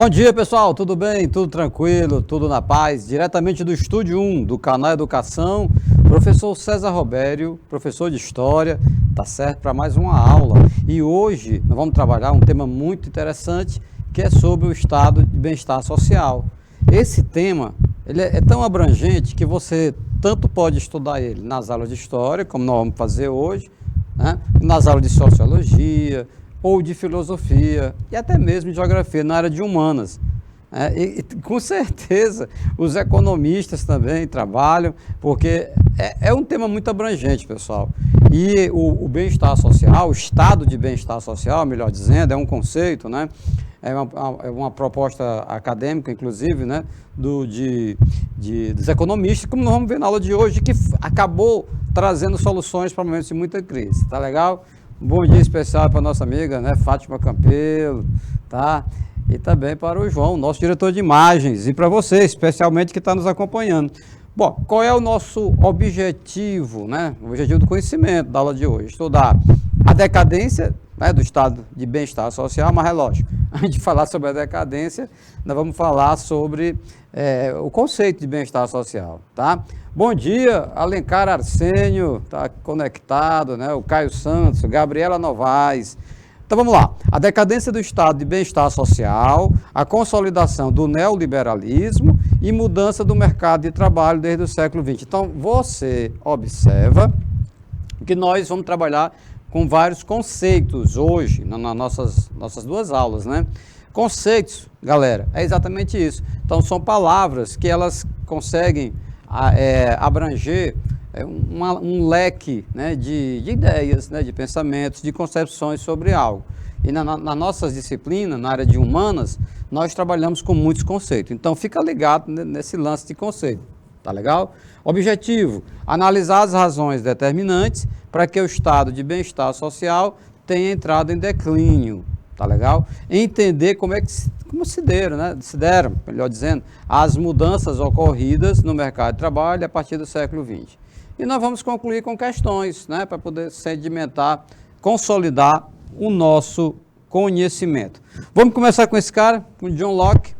Bom dia, pessoal, tudo bem? Tudo tranquilo, tudo na paz? Diretamente do Estúdio 1 do canal Educação, professor César Robério, professor de História, tá certo? Para mais uma aula. E hoje nós vamos trabalhar um tema muito interessante, que é sobre o estado de bem-estar social. Esse tema, ele é tão abrangente que você tanto pode estudar ele nas aulas de História, como nós vamos fazer hoje, né? Nas aulas de Sociologia, ou de Filosofia, e até mesmo de Geografia, na área de Humanas. E com certeza os economistas também trabalham, porque é um tema muito abrangente, pessoal. E o bem-estar social, o estado de bem-estar social, melhor dizendo, é um conceito, né? É uma proposta acadêmica, inclusive, né? Dos economistas, como nós vamos ver na aula de hoje, que acabou trazendo soluções para momentos de muita crise. Tá legal? Um bom dia especial para a nossa amiga, né, Fátima Campelo, tá? E também para o João, nosso diretor de imagens, e para você, especialmente, que está nos acompanhando. Bom, qual é o nosso objetivo, né? O objetivo do conhecimento da aula de hoje? Estudar a decadência, né, do estado de bem-estar social, mas é lógico, antes de falar sobre a decadência, nós vamos falar sobre o conceito de bem-estar social, tá? Bom dia, Alencar Arsênio, está conectado, né? O Caio Santos, Gabriela Novaes. Então vamos lá. A decadência do estado de bem-estar social, a consolidação do neoliberalismo e mudança do mercado de trabalho desde o século XX. Então você observa que nós vamos trabalhar com vários conceitos hoje, nas nossas duas aulas, né? Conceitos, galera, é exatamente isso. Então são palavras que elas conseguem abranger um leque, né, de ideias, né, de pensamentos, de concepções sobre algo. E nas nossas disciplinas, na área de humanas, nós trabalhamos com muitos conceitos. Então fica ligado nesse lance de conceito, tá legal? Objetivo: analisar as razões determinantes para que o estado de bem-estar social tenha entrado em declínio, tá legal? Entender como se deram, melhor dizendo, as mudanças ocorridas no mercado de trabalho a partir do século XX. E nós vamos concluir com questões, né, para poder sedimentar, consolidar o nosso conhecimento. Vamos começar com esse cara, com John Locke,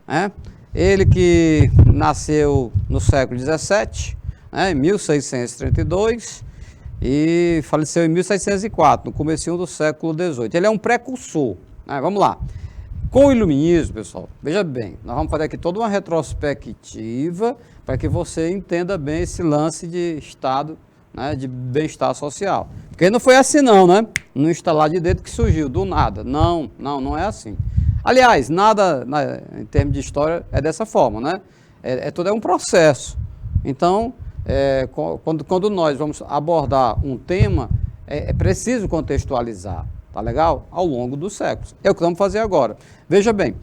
né? Ele que nasceu no século XVII, né, em 1632, e faleceu em 1704, no comecinho do século XVIII. Ele é um precursor, né? Vamos lá. Com o iluminismo, pessoal, veja bem, nós vamos fazer aqui toda uma retrospectiva para que você entenda bem esse lance de estado, né, de bem-estar social. Porque não foi assim não, né? No instalar de dedo que surgiu, do nada. Não é assim. Aliás, nada, né, em termos de história, é dessa forma, né? Tudo é um processo. Então, quando nós vamos abordar um tema, é preciso contextualizar. Tá legal? Ao longo dos séculos. É o que vamos fazer agora. Veja bem,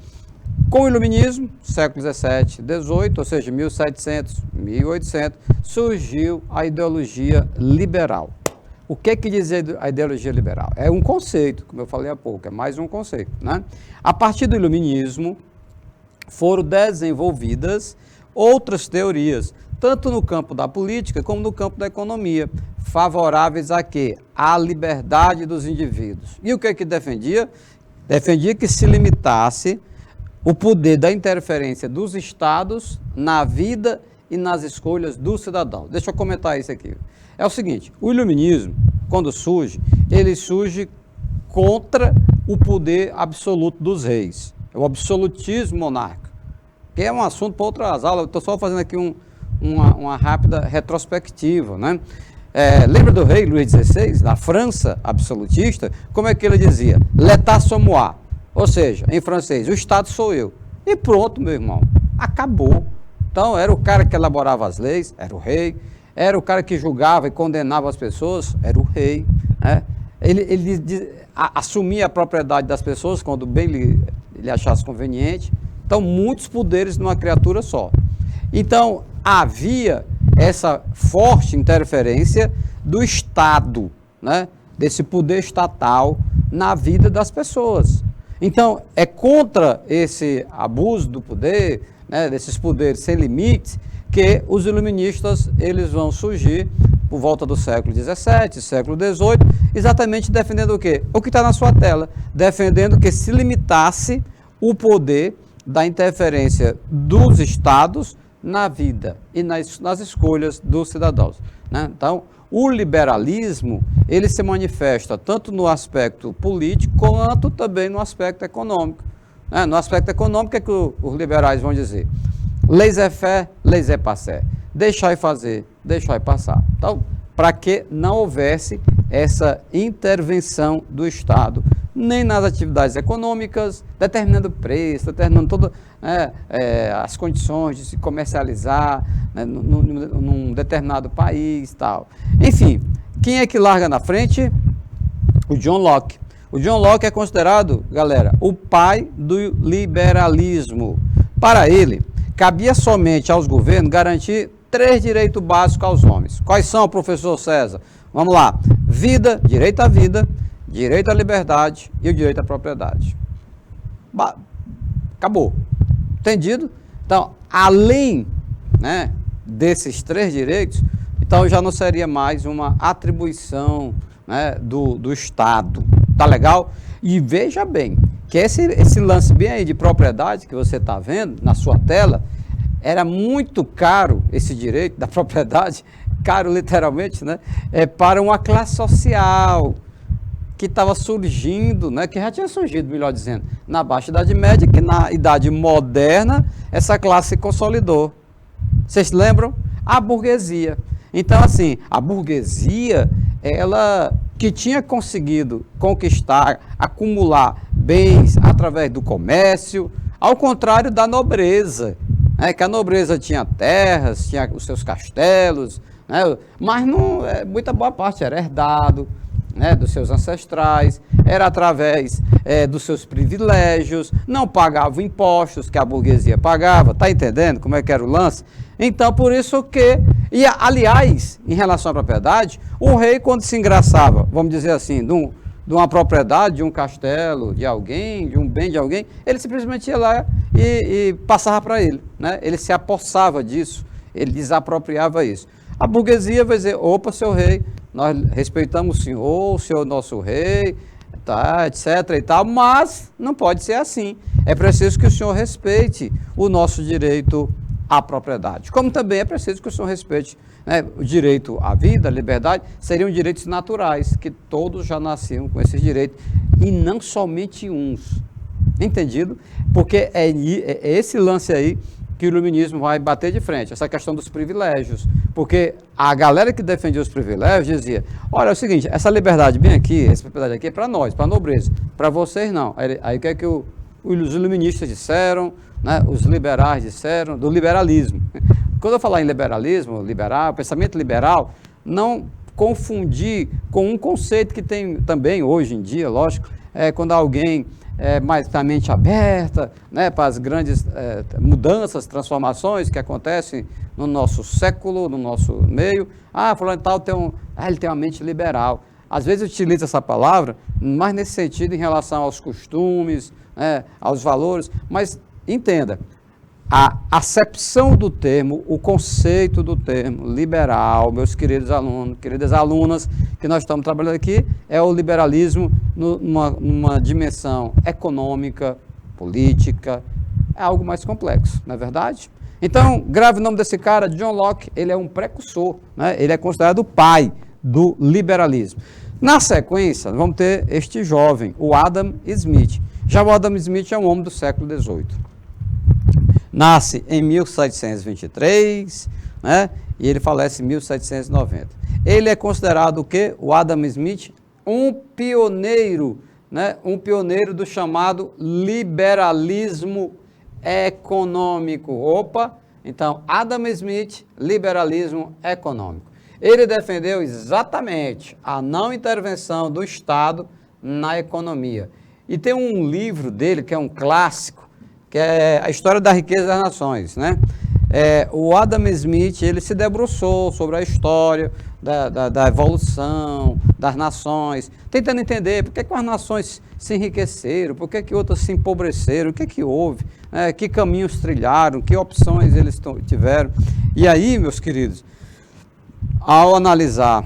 com o iluminismo, século XVII, XVIII, ou seja, 1700, 1800, surgiu a ideologia liberal. O que diz a ideologia liberal? É um conceito, como eu falei há pouco, é mais um conceito, né? A partir do iluminismo, foram desenvolvidas outras teorias, tanto no campo da política como no campo da economia, favoráveis a quê? À liberdade dos indivíduos. E o que defendia? Defendia que se limitasse o poder da interferência dos estados na vida e nas escolhas do cidadão. Deixa eu comentar isso aqui. É o seguinte, o iluminismo, quando surge, ele surge contra o poder absoluto dos reis. É o absolutismo monárquico, que é um assunto para outras aulas. Eu estou só fazendo aqui uma rápida retrospectiva, né? Lembra do rei Luís XVI, na França absolutista? Como é que ele dizia? L'état c'est moi, ou seja, em francês, o Estado sou eu. E pronto, meu irmão, acabou. Então, era o cara que elaborava as leis, era o rei. Era o cara que julgava e condenava as pessoas, era o rei, né? Ele assumia a propriedade das pessoas quando bem ele achasse conveniente. Então, muitos poderes numa criatura só. Então, havia essa forte interferência do Estado, né, desse poder estatal na vida das pessoas. Então, é contra esse abuso do poder, né, desses poderes sem limites, que os iluministas eles vão surgir por volta do século XVII, século XVIII, exatamente defendendo o quê? O que está na sua tela, defendendo que se limitasse o poder da interferência dos estados na vida e nas escolhas dos cidadãos, né? Então, o liberalismo, ele se manifesta tanto no aspecto político, quanto também no aspecto econômico, né? No aspecto econômico, é que os liberais vão dizer: laissez-faire, laissez-passer, deixar e fazer, deixar e passar. Então, para que não houvesse essa intervenção do Estado, nem nas atividades econômicas, determinando preço, determinando todas as condições de se comercializar, né, num determinado país e tal. Enfim, quem é que larga na frente? O John Locke. O John Locke é considerado, galera, o pai do liberalismo. Para ele, cabia somente aos governos garantir 3 direitos básicos aos homens. Quais são, professor César? Vamos lá. Vida, direito à vida, direito à liberdade e o direito à propriedade. Acabou. Entendido? Então, além, né, desses 3 direitos, então já não seria mais uma atribuição, né, do Estado. Tá legal? E veja bem, que esse lance bem aí de propriedade que você está vendo na sua tela, era muito caro esse direito da propriedade, caro literalmente, né, para uma classe social que estava surgindo, né, que já tinha surgido, melhor dizendo, na Baixa Idade Média, que na Idade Moderna essa classe se consolidou. Vocês lembram? A burguesia. Então, assim, a burguesia, ela que tinha conseguido conquistar, acumular bens através do comércio, ao contrário da nobreza, né, que a nobreza tinha terras, tinha os seus castelos, né, mas não, muita boa parte era herdado, né, dos seus ancestrais, era através dos seus privilégios, não pagava impostos que a burguesia pagava, tá entendendo como é que era o lance? Então, por isso que, e aliás, em relação à propriedade, o rei, quando se engraçava, vamos dizer assim, de uma propriedade, de um castelo, de alguém, de um bem de alguém, ele simplesmente ia lá e passava para ele, né? Ele se apossava disso, ele desapropriava isso. A burguesia vai dizer: opa, seu rei, nós respeitamos o senhor nosso rei, tá, etc. e tal, mas não pode ser assim. É preciso que o senhor respeite o nosso direito à propriedade. Como também é preciso que o senhor respeite, né, o direito à vida, à liberdade, seriam direitos naturais, que todos já nasciam com esses direitos, e não somente uns. Entendido? Porque é esse lance aí que o iluminismo vai bater de frente, essa questão dos privilégios. Porque a galera que defendia os privilégios dizia: olha, é o seguinte, essa liberdade bem aqui, essa propriedade aqui é para nós, para a nobreza, para vocês não. Aí o que é que os iluministas disseram, né, os liberais disseram, do liberalismo. Quando eu falar em liberalismo, liberal, pensamento liberal, não confundir com um conceito que tem também hoje em dia, lógico, quando alguém mais da mente aberta, né, para as grandes mudanças, transformações que acontecem no nosso século, no nosso meio. Fulano tal ele tem uma mente liberal. Às vezes utiliza essa palavra, mais nesse sentido em relação aos costumes, né, aos valores, mas entenda, a acepção do termo, o conceito do termo liberal, meus queridos alunos, queridas alunas, que nós estamos trabalhando aqui, é o liberalismo numa dimensão econômica, política, é algo mais complexo, não é verdade? Então, grave o nome desse cara, John Locke, ele é um precursor, né? Ele é considerado o pai do liberalismo. Na sequência, vamos ter este jovem, o Adam Smith. Já o Adam Smith é um homem do século XVIII. Nasce em 1723, né? E ele falece em 1790. Ele é considerado o quê? O Adam Smith, um pioneiro, né? Um pioneiro do chamado liberalismo econômico. Opa! Então, Adam Smith, liberalismo econômico. Ele defendeu exatamente a não intervenção do Estado na economia. E tem um livro dele que é um clássico, que é a História da Riqueza das Nações, né? O Adam Smith, ele se debruçou sobre a história da evolução das nações, tentando entender por que as nações se enriqueceram, por que outras se empobreceram, o que houve, que caminhos trilharam, que opções eles tiveram. E aí, meus queridos, ao analisar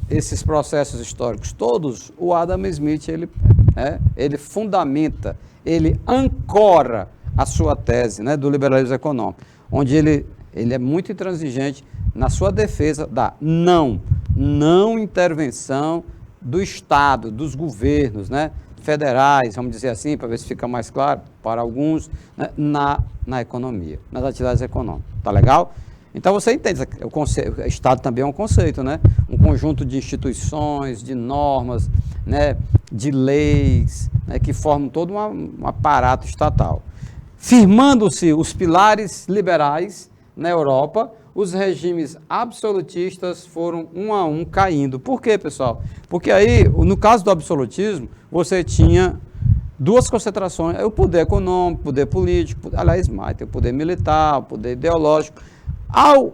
esses processos históricos todos, o Adam Smith, ele fundamenta, ele ancora a sua tese, né, do liberalismo econômico, onde ele é muito intransigente na sua defesa da não intervenção do Estado, dos governos, né, federais, vamos dizer assim, para ver se fica mais claro para alguns, né, na economia, nas atividades econômicas. Tá legal? Então você entende, o Estado também é um conceito, né? Um conjunto de instituições, de normas, né, de leis, né, que formam todo um aparato estatal. Firmando-se os pilares liberais na Europa, os regimes absolutistas foram um a um caindo. Por quê, pessoal? Porque aí, no caso do absolutismo, você tinha duas concentrações, o poder econômico, o poder político, aliás, mais, tem o poder militar, o poder ideológico. Ao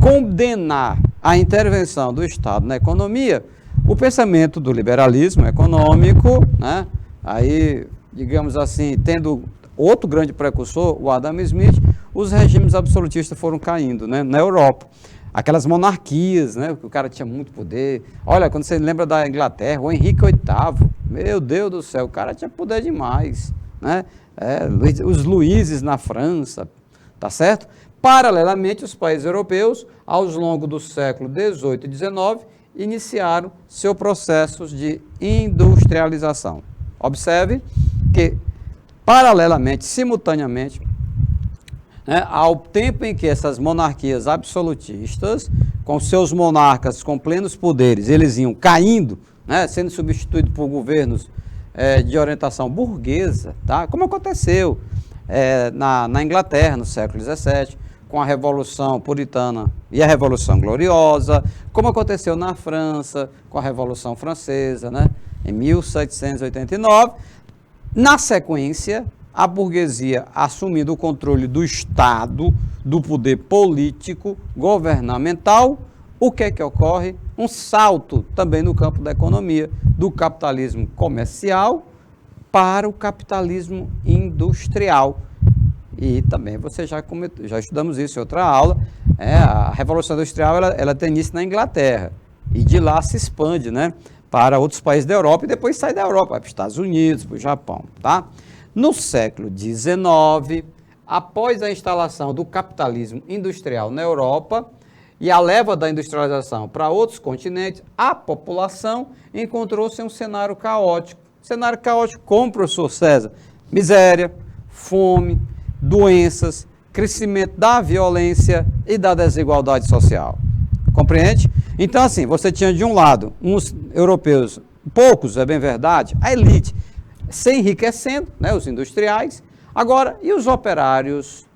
condenar a intervenção do Estado na economia, o pensamento do liberalismo econômico, né, aí, digamos assim, tendo outro grande precursor, o Adam Smith, os regimes absolutistas foram caindo, né, na Europa. Aquelas monarquias, né, que o cara tinha muito poder. Olha, quando você lembra da Inglaterra, o Henrique VIII, meu Deus do céu, o cara tinha poder demais, né? Os Luíses na França, tá certo? Paralelamente, os países europeus, ao longo do século XVIII e XIX, iniciaram seu processo de industrialização. Observe que, paralelamente, simultaneamente, né, ao tempo em que essas monarquias absolutistas, com seus monarcas com plenos poderes, eles iam caindo, né, sendo substituídos por governos de orientação burguesa, tá? Como aconteceu na Inglaterra, no século XVII, com a Revolução Puritana e a Revolução Gloriosa, como aconteceu na França, com a Revolução Francesa, né, em 1789. Na sequência, a burguesia assumindo o controle do Estado, do poder político, governamental, o que é que ocorre? Um salto também no campo da economia, do capitalismo comercial para o capitalismo industrial. E também você já estudamos isso em outra aula, a Revolução Industrial ela tem início na Inglaterra, e de lá se expande, né, para outros países da Europa, e depois sai da Europa, vai para os Estados Unidos, para o Japão, tá? No século XIX, após a instalação do capitalismo industrial na Europa e a leva da industrialização para outros continentes, a população encontrou-se em um cenário caótico. Cenário caótico como, professor César? Miséria, fome, doenças, crescimento da violência e da desigualdade social. Compreende? Então, assim, você tinha de um lado uns europeus, poucos, é bem verdade, a elite, se enriquecendo, né, os industriais. Agora, e os operários?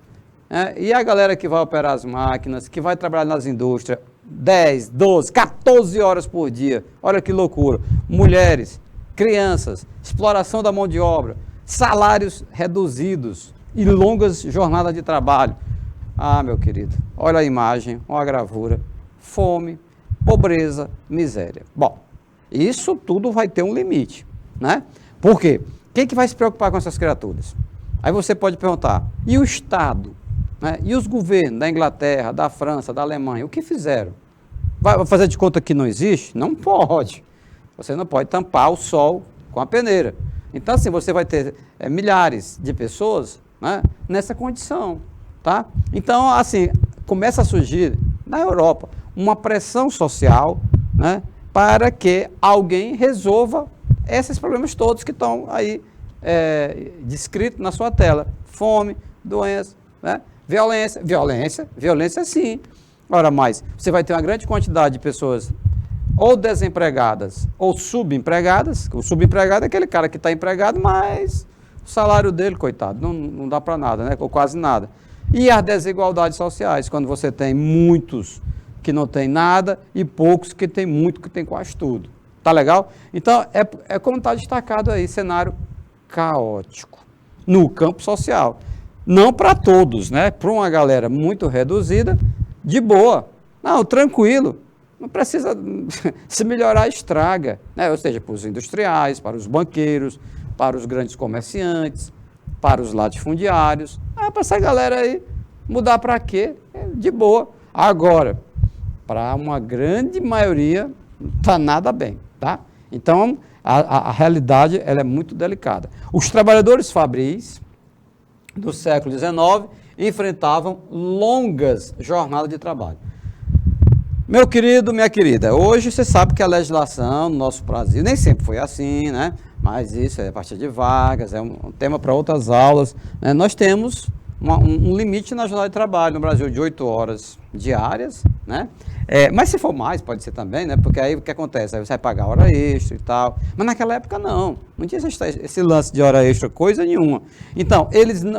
E a galera que vai operar as máquinas, que vai trabalhar nas indústrias 10, 12, 14 horas por dia. Olha que loucura. Mulheres, crianças, exploração da mão de obra, salários reduzidos e longas jornadas de trabalho. Ah, meu querido, olha a imagem, olha a gravura. Fome, pobreza, miséria. Bom, isso tudo vai ter um limite, né? Por quê? Quem que vai se preocupar com essas criaturas? Aí você pode perguntar, e o Estado? Né? E os governos da Inglaterra, da França, da Alemanha, o que fizeram? Vai fazer de conta que não existe? Não pode. Você não pode tampar o sol com a peneira. Então, assim, você vai ter milhares de pessoas, né, nessa condição, tá? Então, assim, começa a surgir na Europa uma pressão social, né, para que alguém resolva esses problemas todos que estão aí descritos na sua tela. Fome, doença, né? Violência sim. Ora mais, você vai ter uma grande quantidade de pessoas ou desempregadas ou subempregadas. O subempregado é aquele cara que está empregado, mas o salário dele, coitado, não dá para nada, né? Ou quase nada. E as desigualdades sociais, quando você tem muitos que não tem nada e poucos que tem muito, que tem quase tudo. Tá legal? Então, é como está destacado aí, cenário caótico no campo social. Não para todos, né? Para uma galera muito reduzida, de boa. Não, tranquilo. Não precisa se melhorar, estraga. Né? Ou seja, para os industriais, para os banqueiros, para os grandes comerciantes, para os latifundiários. Para essa galera aí, mudar para quê? De boa. Agora, para uma grande maioria, não está nada bem. Tá? Então, a realidade ela é muito delicada. Os trabalhadores fabris, do século XIX enfrentavam longas jornadas de trabalho. Meu querido, minha querida, hoje você sabe que a legislação no nosso Brasil nem sempre foi assim, né? Mas isso é a partir de vagas, é um tema para outras aulas, né? Nós temos um limite na jornada de trabalho no Brasil de 8 horas diárias, né? Mas se for mais, pode ser também, né? Porque aí o que acontece? Aí você vai pagar hora extra e tal. Mas naquela época não tinha esse lance de hora extra, coisa nenhuma. Então,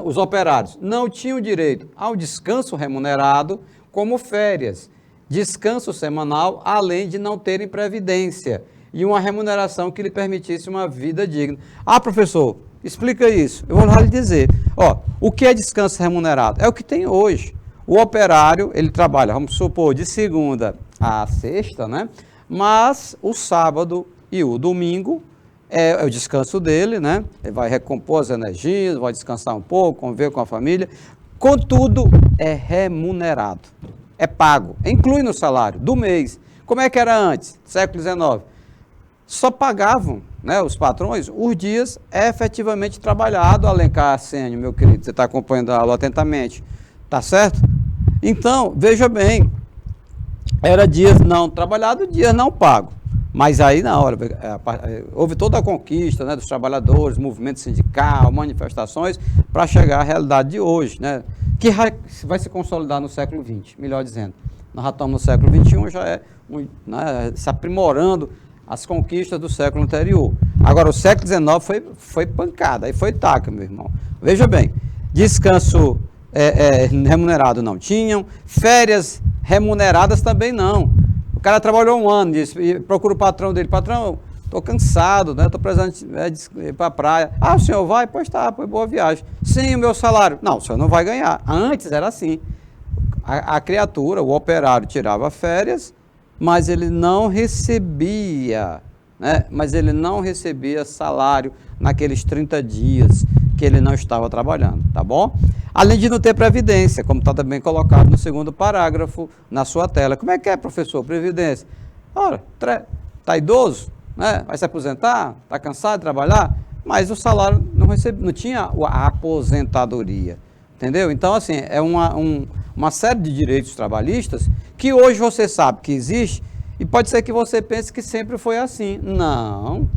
os operários, não tinham direito ao descanso remunerado como férias, descanso semanal, além de não terem previdência e uma remuneração que lhe permitisse uma vida digna. Ah, professor, explica isso. Eu vou lá lhe dizer. O que é descanso remunerado? É o que tem hoje. O operário, ele trabalha, vamos supor, de segunda a sexta, né? Mas o sábado e o domingo é o descanso dele, né? Ele vai recompor as energias, vai descansar um pouco, conviver com a família. Contudo, é remunerado, é pago, inclui no salário do mês. Como é que era antes, século XIX? Só pagavam, né, os patrões os dias efetivamente trabalhados. Alencar Arsênio, meu querido, você está acompanhando a aula atentamente, tá certo? Então, veja bem, era dias não trabalhados, dias não pagos. Mas aí na hora, houve toda a conquista, né, dos trabalhadores, movimento sindical, manifestações, para chegar à realidade de hoje, né, que vai se consolidar no século XX, melhor dizendo. Nós já estamos no século XXI, já né, se aprimorando as conquistas do século anterior. Agora, o século XIX foi pancada, aí foi taca, meu irmão. Veja bem, descanso remunerado não tinham, férias remuneradas também não. O cara trabalhou um ano, e procura o patrão dele, patrão, estou cansado, né? Estou precisando ir para a praia. Ah, o senhor vai? Pois tá, pois boa viagem. Sim, o meu salário. Não, o senhor não vai ganhar. Antes era assim. A criatura, o operário, tirava férias, mas ele não recebia, né? Mas ele não recebia salário naqueles 30 dias que ele não estava trabalhando, tá bom? Além de não ter previdência, como está também colocado no segundo parágrafo na sua tela. Como é que é, professor, previdência? Ora, está idoso, né? Vai se aposentar, está cansado de trabalhar, mas o salário não tinha a aposentadoria, entendeu? Então, assim, é uma série de direitos trabalhistas que hoje você sabe que existe e pode ser que você pense que sempre foi assim. Não.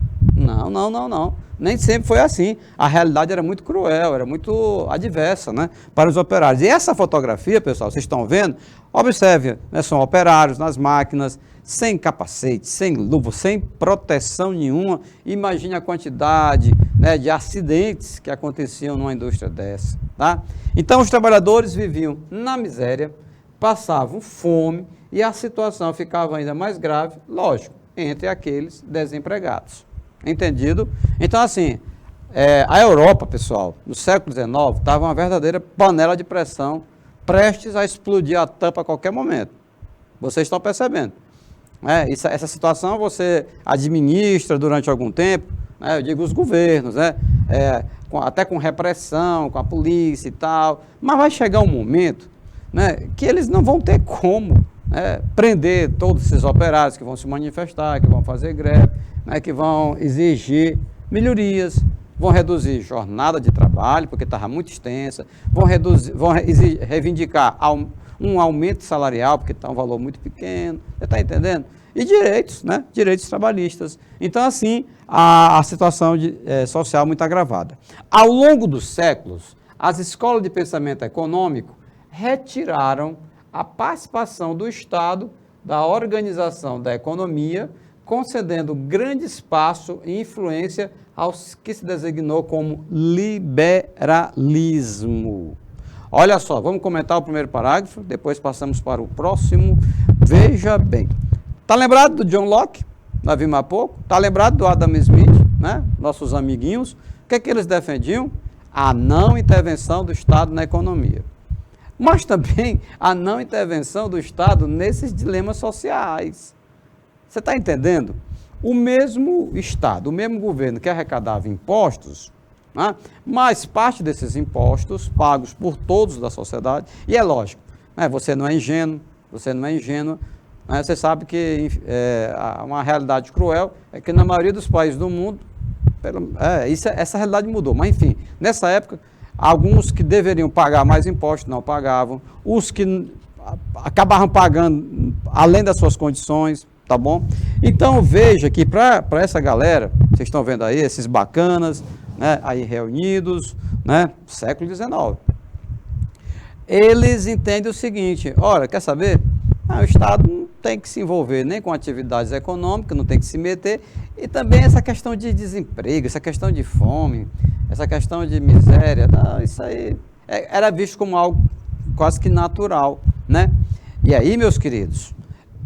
Nem sempre foi assim. A realidade era muito cruel, era muito adversa, né, para os operários. E essa fotografia, pessoal, vocês estão vendo? Observe, né, são operários nas máquinas, sem capacete, sem luva, sem proteção nenhuma. Imagine a quantidade, né, de acidentes que aconteciam numa indústria dessa, tá? Então, os trabalhadores viviam na miséria, passavam fome e a situação ficava ainda mais grave, lógico, entre aqueles desempregados. Entendido? Então, assim, a Europa, pessoal, no século XIX, estava uma verdadeira panela de pressão, prestes a explodir a tampa a qualquer momento. Vocês estão percebendo? Essa situação você administra durante algum tempo, né, eu digo os governos, né, até com repressão, com a polícia e tal, mas vai chegar um momento, né, que eles não vão ter como prender todos esses operários que vão se manifestar, que vão fazer greve, né, que vão exigir melhorias, vão reduzir jornada de trabalho, porque estava muito extensa, vão reivindicar um aumento salarial, porque está um valor muito pequeno, você está entendendo? E direitos, né, direitos trabalhistas. Então, assim, a situação social muito agravada. Ao longo dos séculos, as escolas de pensamento econômico retiraram a participação do Estado da organização da economia, concedendo grande espaço e influência aos que se designou como liberalismo. Olha só, vamos comentar o primeiro parágrafo, depois passamos para o próximo. Veja bem. Está lembrado do John Locke? Nós vimos há pouco. Está lembrado do Adam Smith, né? Nossos amiguinhos. O que é que eles defendiam? A não intervenção do Estado na economia. Mas também a não intervenção do Estado nesses dilemas sociais. Você está entendendo? O mesmo Estado, o mesmo governo que arrecadava impostos, né, mas parte desses impostos pagos por todos da sociedade, e é lógico, né, você não é ingênuo, né, você sabe que uma realidade cruel é que na maioria dos países do mundo, essa realidade mudou, mas enfim, nessa época, alguns que deveriam pagar mais impostos não pagavam, os que acabavam pagando além das suas condições, tá bom? Então veja que para essa galera, vocês estão vendo aí, esses bacanas, né, aí reunidos, né, século XIX, eles entendem o seguinte: olha, quer saber? O Estado não tem que se envolver nem com atividades econômicas, não tem que se meter, e também essa questão de desemprego, essa questão de fome, essa questão de miséria, não, isso aí era visto como algo quase que natural, né? E aí, meus queridos,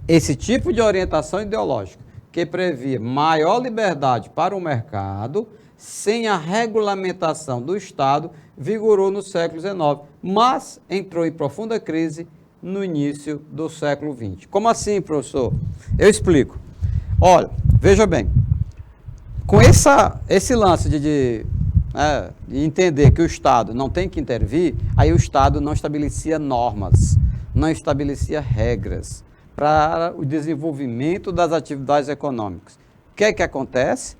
esse tipo de orientação ideológica que previa maior liberdade para o mercado, sem a regulamentação do Estado, vigorou no século XIX, mas entrou em profunda crise no início do século XX. Como assim, professor? Eu explico. Olha, veja bem, com esse lance de entender que o Estado não tem que intervir, aí o Estado não estabelecia normas, não estabelecia regras para o desenvolvimento das atividades econômicas. O que é que acontece?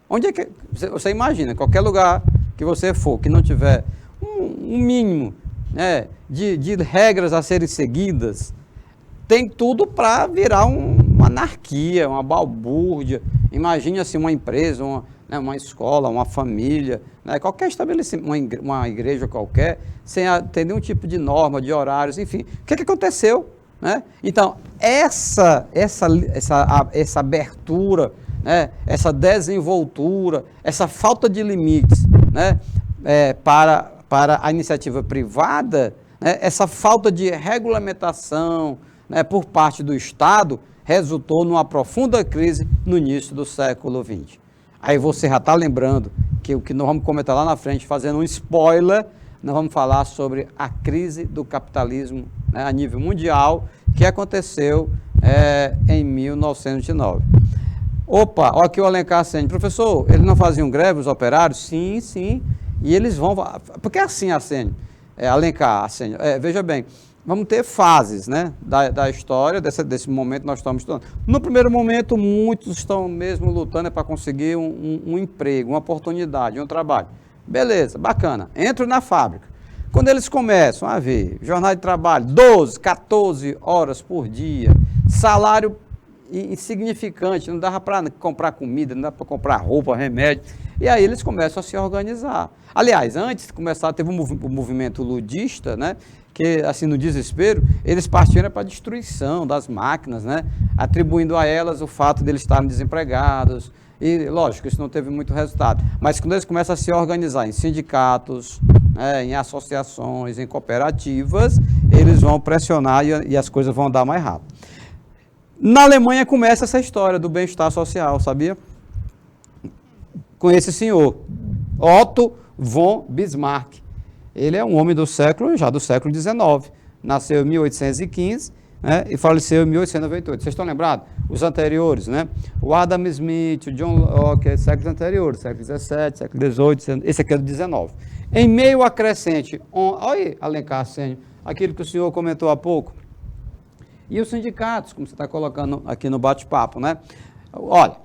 Onde é que você imagina, qualquer lugar que você for, que não tiver um mínimo, né, de regras a serem seguidas, tem tudo para virar uma anarquia, uma balbúrdia. Imagine assim uma empresa, uma escola, uma família, né, qualquer estabelecimento, uma igreja qualquer, sem ter nenhum tipo de norma, de horários, enfim. O que aconteceu? Né? Então, essa abertura, né, essa desenvoltura, essa falta de limites, né, para a iniciativa privada, né, essa falta de regulamentação, né, por parte do Estado, resultou numa profunda crise no início do século XX. Aí você já está lembrando que o que nós vamos comentar lá na frente, fazendo um spoiler, nós vamos falar sobre a crise do capitalismo, né, a nível mundial, que aconteceu em 1909. Opa, olha aqui o Alencar Assênio. Professor, eles não faziam greve, os operários? Sim, sim. E eles vão... Porque é assim, Assênio, Alencar Assênio. Veja bem, vamos ter fases, né, da história, desse momento que nós estamos estudando. No primeiro momento, muitos estão mesmo lutando para conseguir um emprego, uma oportunidade, um trabalho. Beleza, bacana. Entro na fábrica. Quando eles começam a ver jornada de trabalho, 12, 14 horas por dia, salário insignificante, não dava para comprar comida, não dava para comprar roupa, remédio, e aí eles começam a se organizar. Aliás, antes de começar, teve um movimento ludista, né, que, assim, no desespero, eles partiram para a destruição das máquinas, né, atribuindo a elas o fato de eles estarem desempregados, e, lógico, isso não teve muito resultado, mas quando eles começam a se organizar em sindicatos, em associações, em cooperativas, eles vão pressionar e as coisas vão andar mais rápido. Na Alemanha começa essa história do bem-estar social, sabia? Com esse senhor, Otto von Bismarck. Ele é um homem do século XIX. Nasceu em 1815, né, e faleceu em 1898. Vocês estão lembrados? Os anteriores, né? O Adam Smith, o John Locke, séculos anteriores, século XVII, século XVIII, esse aqui é do XIX. Em meio à crescente, olha aí, Alencar Assênio, aquilo que o senhor comentou há pouco, e os sindicatos, como você está colocando aqui no bate-papo, né? Olha,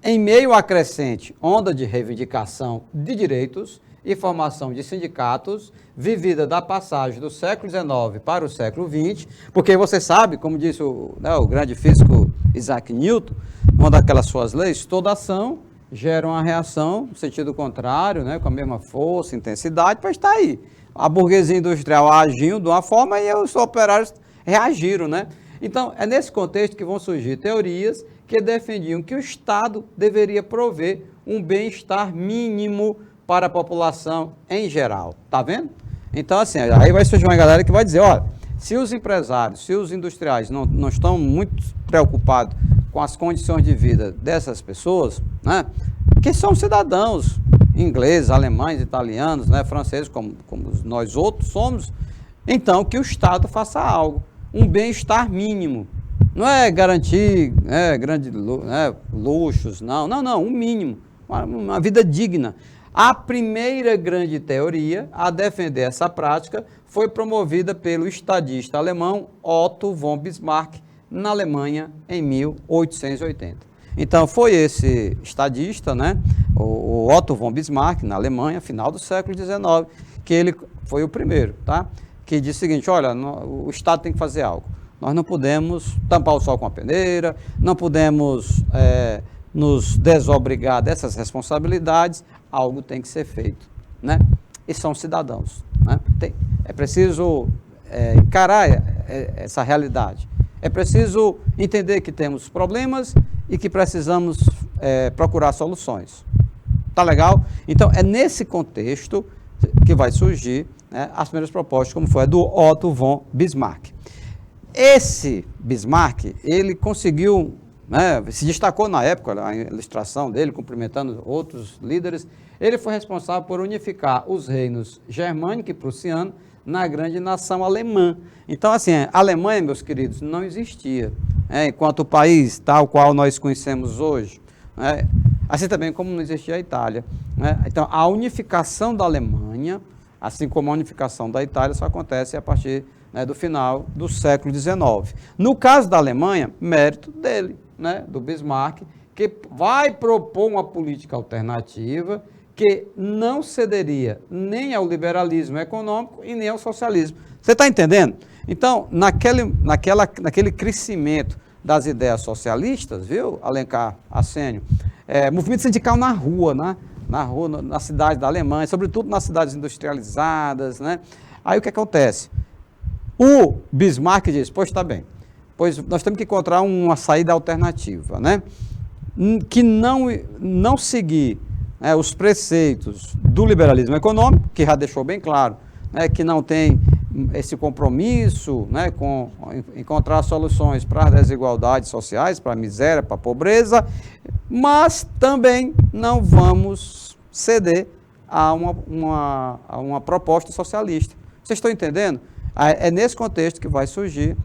em meio à crescente onda de reivindicação de direitos e formação de sindicatos, vivida da passagem do século XIX para o século XX, porque você sabe, como disse o grande físico Isaac Newton, uma daquelas suas leis, toda ação gera uma reação no sentido contrário, né, com a mesma força, intensidade, para estar aí. A burguesia industrial agiu de uma forma e os operários reagiram, né? Então, é nesse contexto que vão surgir teorias que defendiam que o Estado deveria prover um bem-estar mínimo para a população em geral. Tá vendo? Então, assim, aí vai surgir uma galera que vai dizer, olha, se os empresários, se os industriais não estão muito preocupados com as condições de vida dessas pessoas, né, que são cidadãos ingleses, alemães, italianos, né, franceses, como nós outros somos, então que o Estado faça algo, um bem-estar mínimo. Não é garantir grandes luxos, não, um mínimo, uma vida digna. A primeira grande teoria a defender essa prática foi promovida pelo estadista alemão Otto von Bismarck, na Alemanha, em 1880. Então, foi esse estadista, né, o Otto von Bismarck, na Alemanha, final do século XIX, que ele foi o primeiro, tá? Que disse o seguinte, olha, o Estado tem que fazer algo. Nós não podemos tampar o sol com a peneira, não podemos nos desobrigar dessas responsabilidades, algo tem que ser feito, né? E são cidadãos, né? É preciso encarar essa realidade. É preciso entender que temos problemas e que precisamos procurar soluções. Tá legal? Então, é nesse contexto que vai surgir, né, as primeiras propostas, como foi a do Otto von Bismarck. Esse Bismarck, ele conseguiu, né, se destacou na época, a ilustração dele, cumprimentando outros líderes, ele foi responsável por unificar os reinos germânico e prussiano na grande nação alemã. Então, assim, a Alemanha, meus queridos, não existia, enquanto país tal qual nós conhecemos hoje, né, assim também como não existia a Itália, né? Então, a unificação da Alemanha, assim como a unificação da Itália, só acontece a partir, né, do final do século XIX. No caso da Alemanha, mérito dele, né, do Bismarck, que vai propor uma política alternativa que não cederia nem ao liberalismo econômico e nem ao socialismo. Você está entendendo? Então, naquele crescimento das ideias socialistas, viu, Alencar Assênio, movimento sindical na rua, né? Na cidade da Alemanha, sobretudo nas cidades industrializadas, né? Aí o que acontece? O Bismarck diz, pois está bem, pois nós temos que encontrar uma saída alternativa, né? Que não seguir, né, os preceitos do liberalismo econômico, que já deixou bem claro, né, que não tem esse compromisso, né, com encontrar soluções para as desigualdades sociais, para a miséria, para a pobreza, mas também não vamos ceder a uma proposta socialista. Vocês estão entendendo? É nesse contexto que vai surgir,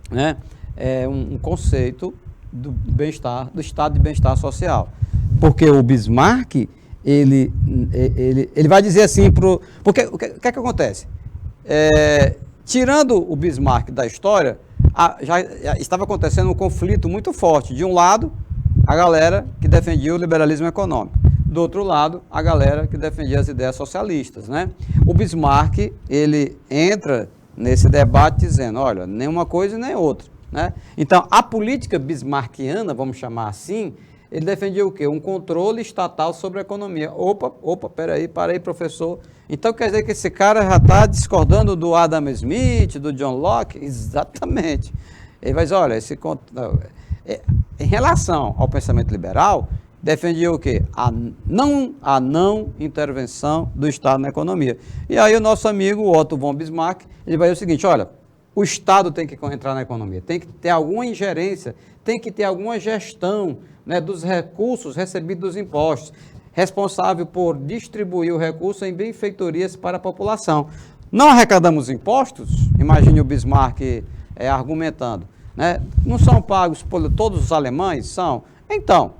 né, um conceito do bem-estar, do estado de bem-estar social. Porque o Bismarck, ele vai dizer assim, porque o que acontece? Tirando o Bismarck da história, já estava acontecendo um conflito muito forte. De um lado, a galera que defendia o liberalismo econômico. Do outro lado, a galera que defendia as ideias socialistas, né? O Bismarck, ele entra nesse debate dizendo, olha, nem uma coisa nem outra, né? Então, a política bismarckiana, vamos chamar assim, ele defendia o quê? Um controle estatal sobre a economia. Opa, peraí, professor. Então quer dizer que esse cara já está discordando do Adam Smith, do John Locke? Exatamente. Ele vai dizer, olha, em relação ao pensamento liberal, defendia o quê? A não intervenção do Estado na economia. E aí o nosso amigo Otto von Bismarck, ele vai dizer o seguinte, olha, o Estado tem que entrar na economia, tem que ter alguma ingerência, tem que ter alguma gestão, né, dos recursos recebidos dos impostos, responsável por distribuir o recurso em benfeitorias para a população. Não arrecadamos impostos? Imagine o Bismarck argumentando, né? Não são pagos por todos os alemães? São. Então,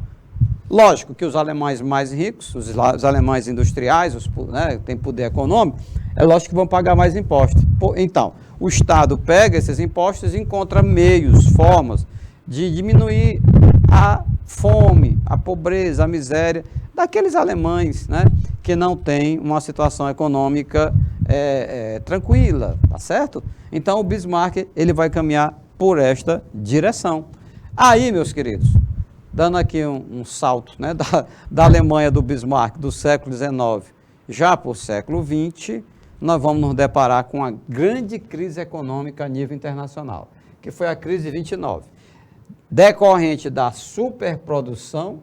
lógico que os alemães mais ricos, os alemães industriais, né, têm poder econômico, é lógico que vão pagar mais impostos. Então, o Estado pega esses impostos e encontra meios, formas de diminuir a fome, a pobreza, a miséria daqueles alemães, né, que não têm uma situação econômica tranquila, tá certo? Então o Bismarck, ele vai caminhar por esta direção. Aí, meus queridos, dando aqui um salto, né, da Alemanha do Bismarck do século XIX já para o século XX, nós vamos nos deparar com uma grande crise econômica a nível internacional, que foi a crise de 29. Decorrente da superprodução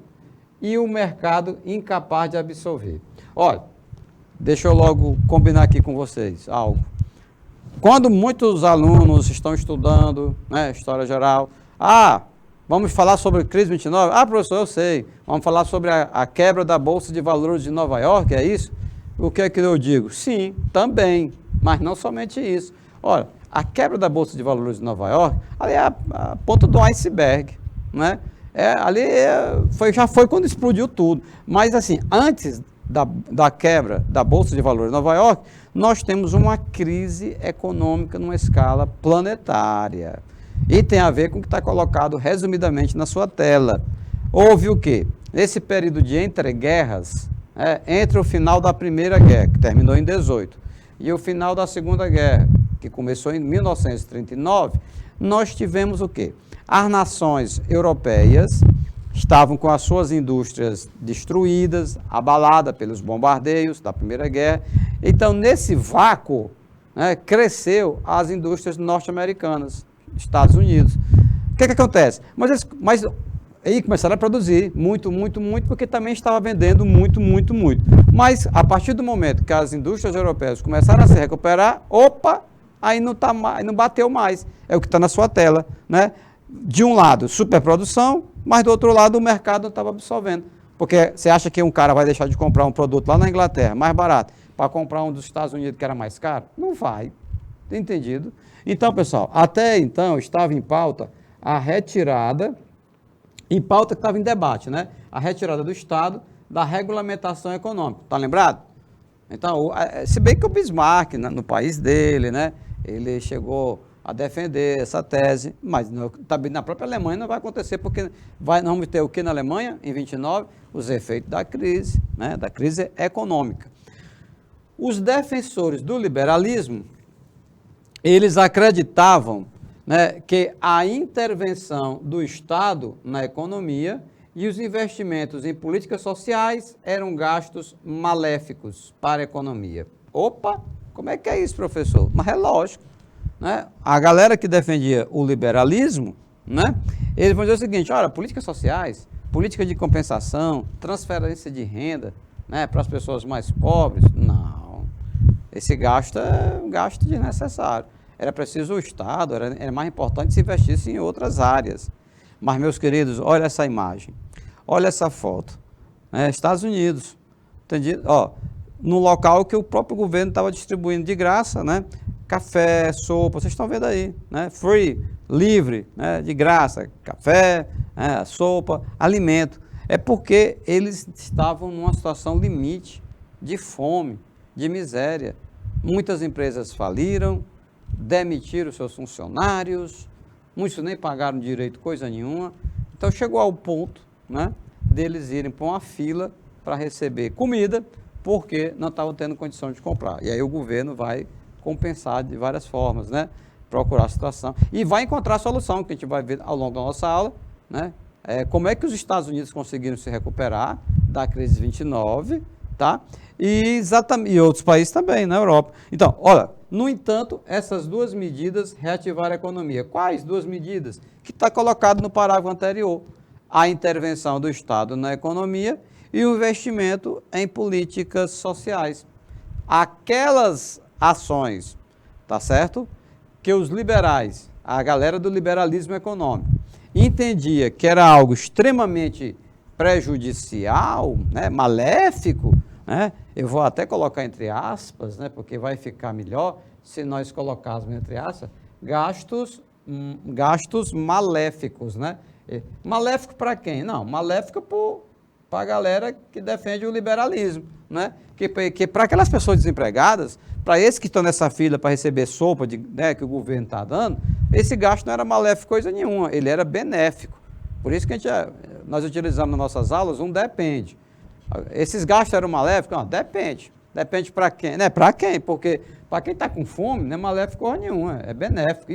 e o mercado incapaz de absorver. Olha, deixa eu logo combinar aqui com vocês algo. Quando muitos alunos estão estudando, né, História Geral, vamos falar sobre a crise 29? Professor, eu sei. Vamos falar sobre a quebra da Bolsa de Valores de Nova York, é isso? O que é que eu digo? Sim, também, mas não somente isso. Olha, a quebra da Bolsa de Valores de Nova York, ali é a ponta do iceberg, né? Já foi quando explodiu tudo. Mas assim, antes da quebra da Bolsa de Valores de Nova York, nós temos uma crise econômica numa escala planetária. E tem a ver com o que está colocado resumidamente na sua tela. Houve o quê? Nesse período de entreguerras, entre o final da Primeira Guerra, que terminou em 18, e o final da Segunda Guerra, que começou em 1939, nós tivemos o quê? As nações europeias estavam com as suas indústrias destruídas, abaladas pelos bombardeios da Primeira Guerra. Então, nesse vácuo, cresceu as indústrias norte-americanas, Estados Unidos. O que acontece? Mas aí começaram a produzir muito, porque também estava vendendo muito. Mas, a partir do momento que as indústrias europeias começaram a se recuperar, aí não bateu mais. É o que está na sua tela, né? De um lado, superprodução, mas do outro lado, o mercado não estava absorvendo. Porque você acha que um cara vai deixar de comprar um produto lá na Inglaterra, mais barato, para comprar um dos Estados Unidos que era mais caro? Não vai. Entendido? Então, pessoal, até então estava em pauta a retirada, em pauta que estava em debate, né? A retirada do Estado da regulamentação econômica. Está lembrado? Então, se bem que o Bismarck, no país dele, né, ele chegou a defender essa tese, mas também na própria Alemanha não vai acontecer, porque nós vamos ter o que na Alemanha, em 29? Os efeitos da crise, né, da crise econômica. Os defensores do liberalismo, eles acreditavam, né, que a intervenção do Estado na economia e os investimentos em políticas sociais eram gastos maléficos para a economia. Como é que é isso, professor? Mas é lógico, né? A galera que defendia o liberalismo, né, eles vão dizer o seguinte: olha, políticas sociais, política de compensação, transferência de renda, né, para as pessoas mais pobres, não. Esse gasto é um gasto desnecessário. Era preciso o Estado, era mais importante se investisse em outras áreas. Mas, meus queridos, olha essa imagem, olha essa foto, Estados Unidos, entendido? No local que o próprio governo estava distribuindo de graça, né? Café, sopa, vocês estão vendo aí, né? Free, livre, né? De graça, café, sopa, alimento. É porque eles estavam numa situação limite de fome, de miséria. Muitas empresas faliram, demitiram seus funcionários, muitos nem pagaram direito coisa nenhuma. Então chegou ao ponto, né, deles irem para uma fila para receber comida, porque não estavam tendo condição de comprar. E aí o governo vai compensar de várias formas, né, procurar a situação e vai encontrar a solução, que a gente vai ver ao longo da nossa aula, né, como é que os Estados Unidos conseguiram se recuperar da crise de 29, tá? E outros países também, na Europa. Então, olha, no entanto, essas duas medidas reativaram a economia. Quais duas medidas? Que está colocado no parágrafo anterior. A intervenção do Estado na economia e o investimento em políticas sociais. Aquelas ações, tá certo? Que os liberais, a galera do liberalismo econômico, entendia que era algo extremamente prejudicial, né, maléfico, né? Eu vou até colocar entre aspas, né, porque vai ficar melhor se nós colocarmos entre aspas, gastos maléficos, né? Maléfico para quem? Não, maléfico para a galera que defende o liberalismo, né? Que para aquelas pessoas desempregadas, para esses que estão nessa fila para receber sopa né, que o governo está dando, esse gasto não era maléfico coisa nenhuma, ele era benéfico. Por isso que nós utilizamos nas nossas aulas um depende. Esses gastos eram maléficos? Não, depende. Depende para quem? Né? Para quem? Porque para quem está com fome, não é maléfico coisa nenhuma, é benéfico.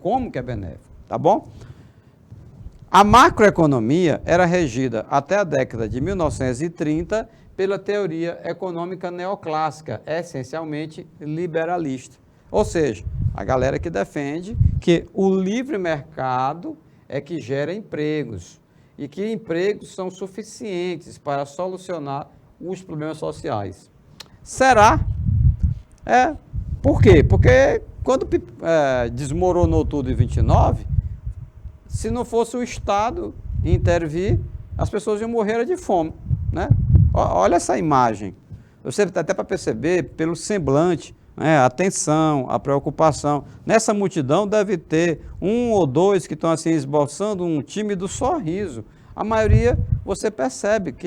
Como que é benéfico? Tá bom? A macroeconomia era regida até a década de 1930 pela teoria econômica neoclássica, essencialmente liberalista. Ou seja, a galera que defende que o livre mercado é que gera empregos e que empregos são suficientes para solucionar os problemas sociais. Será? Por quê? Porque quando desmoronou tudo em 29, se não fosse o Estado intervir, as pessoas iam morrer de fome, né? Olha essa imagem. Você até para perceber pelo semblante, né, a tensão, a preocupação. Nessa multidão deve ter um ou dois que estão assim esboçando um tímido sorriso. A maioria você percebe que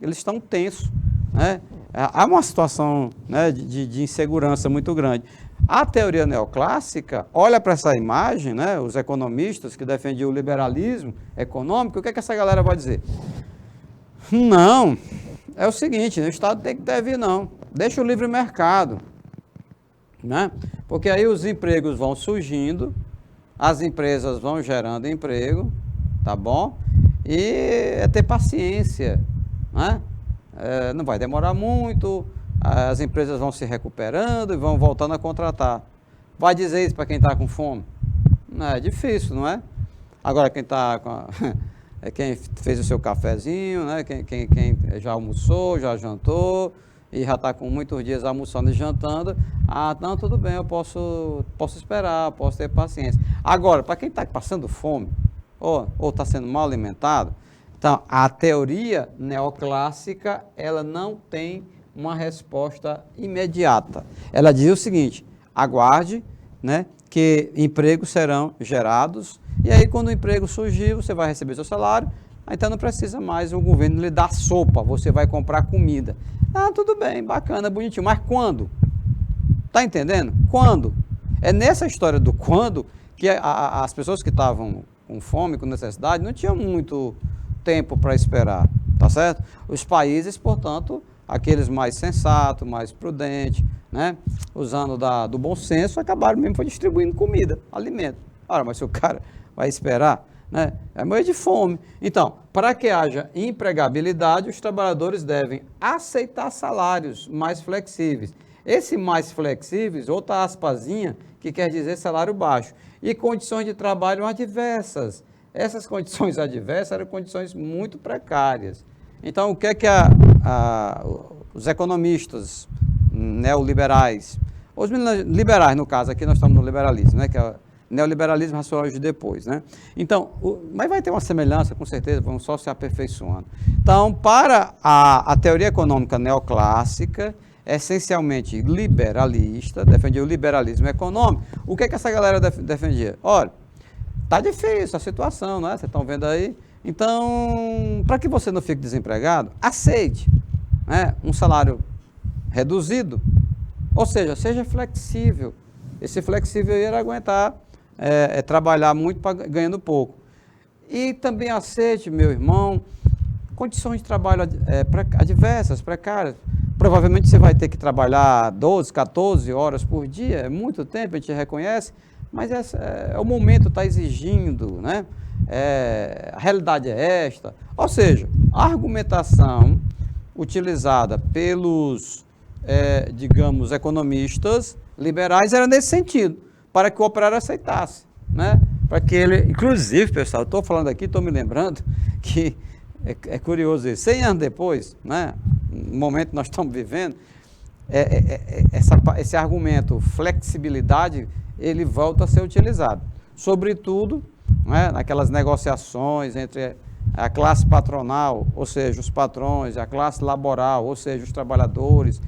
eles estão tensos, né? Há uma situação, né, de insegurança muito grande. A teoria neoclássica olha para essa imagem, né, os economistas que defendiam o liberalismo econômico, o que é que essa galera vai dizer? Não, é o seguinte, o Estado tem que intervir não, deixa o livre mercado, né? Porque aí os empregos vão surgindo, as empresas vão gerando emprego, tá bom? E é ter paciência, né? Não vai demorar muito, as empresas vão se recuperando e vão voltando a contratar. Vai dizer isso para quem está com fome? Não, é difícil, não é? Agora quem está com quem fez o seu cafezinho, né? Quem já almoçou, já jantou e já está com muitos dias almoçando e jantando, não, tudo bem, eu posso esperar, posso ter paciência. Agora, para quem está passando fome, ou está sendo mal alimentado, então, a teoria neoclássica, ela não tem uma resposta imediata. Ela diz o seguinte, aguarde, né, que empregos serão gerados, e aí quando o emprego surgir, você vai receber seu salário, então não precisa mais o governo lhe dar sopa, você vai comprar comida. Tudo bem, bacana, bonitinho, mas quando? Tá entendendo? Quando? É nessa história do quando que as pessoas que estavam com fome, com necessidade, não tinham muito tempo para esperar, tá certo? Os países, portanto, aqueles mais sensatos, mais prudentes, né, usando do bom senso, acabaram mesmo distribuindo comida, alimento. Ora, mas se o cara vai esperar, né, é morrer de fome. Então, para que haja empregabilidade, os trabalhadores devem aceitar salários mais flexíveis. Esse mais flexíveis, outra aspasinha, que quer dizer salário baixo, e condições de trabalho adversas. Essas condições adversas eram condições muito precárias. Então, o que é que os economistas neoliberais, os liberais, no caso, aqui nós estamos no liberalismo, né, que é o neoliberalismo racional de depois, né? Então, mas vai ter uma semelhança, com certeza, vamos só se aperfeiçoando. Então, para a teoria econômica neoclássica, essencialmente liberalista, defendia o liberalismo econômico, o que é que essa galera defendia? Olha, tá difícil a situação, né? Vocês estão vendo aí? Então, para que você não fique desempregado, aceite, né, um salário reduzido, ou seja, seja flexível. Esse flexível era aguentar trabalhar muito ganhando pouco. E também aceite, meu irmão, condições de trabalho adversas, precárias. Provavelmente você vai ter que trabalhar 12, 14 horas por dia, é muito tempo, a gente reconhece, mas o momento está exigindo, né? A realidade é esta. Ou seja, a argumentação utilizada pelos, digamos, economistas liberais era nesse sentido, para que o operário aceitasse, né? Para que ele, inclusive, pessoal, estou falando aqui, estou me lembrando que é curioso isso, 100 anos depois, né? No momento que nós estamos vivendo, esse argumento flexibilidade, ele volta a ser utilizado, sobretudo, né, naquelas negociações entre a classe patronal, ou seja, os patrões, a classe laboral, ou seja, os trabalhadores,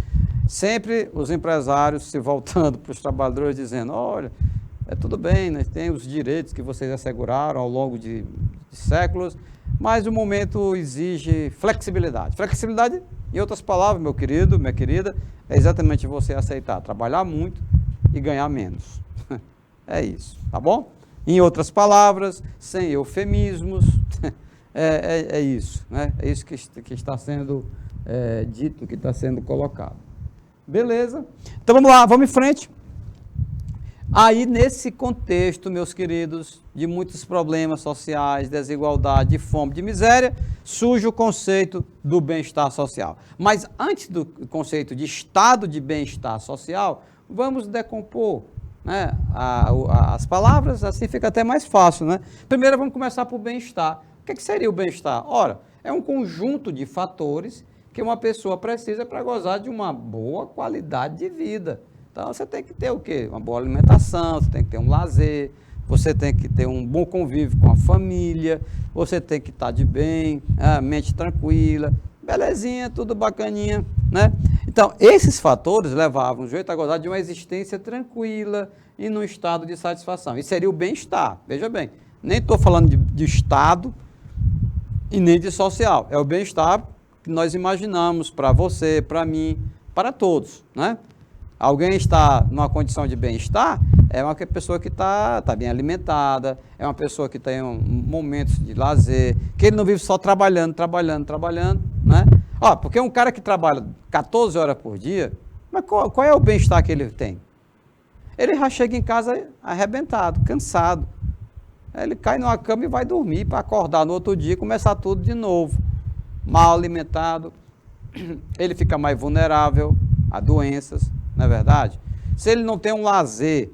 sempre os empresários se voltando para os trabalhadores dizendo, olha, tudo bem, nós temos os direitos que vocês asseguraram ao longo de séculos, mas o momento exige flexibilidade. Flexibilidade, em outras palavras, meu querido, minha querida, é exatamente você aceitar trabalhar muito e ganhar menos. É isso, tá bom? Em outras palavras, sem eufemismos, é isso, né? É isso que está sendo dito, que está sendo colocado. Beleza? Então vamos lá, vamos em frente. Aí, nesse contexto, meus queridos, de muitos problemas sociais, desigualdade, de fome, de miséria, surge o conceito do bem-estar social. Mas antes do conceito de estado de bem-estar social, vamos decompor, né, as palavras, assim fica até mais fácil, né? Primeiro vamos começar por bem-estar. O que seria o bem-estar? Ora, é um conjunto de fatores que uma pessoa precisa para gozar de uma boa qualidade de vida. Então, você tem que ter o quê? Uma boa alimentação, você tem que ter um lazer, você tem que ter um bom convívio com a família, você tem que estar de bem, mente tranquila, belezinha, tudo bacaninha, né? Então, esses fatores levavam o sujeito a gozar de uma existência tranquila e num estado de satisfação. Isso seria o bem-estar, veja bem. Nem estou falando de estado e nem de social. É o bem-estar que nós imaginamos para você, para mim, para todos, né? Alguém está numa condição de bem-estar, é uma pessoa que está bem alimentada, é uma pessoa que tem momentos de lazer, que ele não vive só trabalhando, né? Ó, porque um cara que trabalha 14 horas por dia, mas qual é o bem-estar que ele tem? Ele já chega em casa arrebentado, cansado. Ele cai numa cama e vai dormir para acordar no outro dia e começar tudo de novo. Mal alimentado, ele fica mais vulnerável a doenças, não é verdade? Se ele não tem um lazer,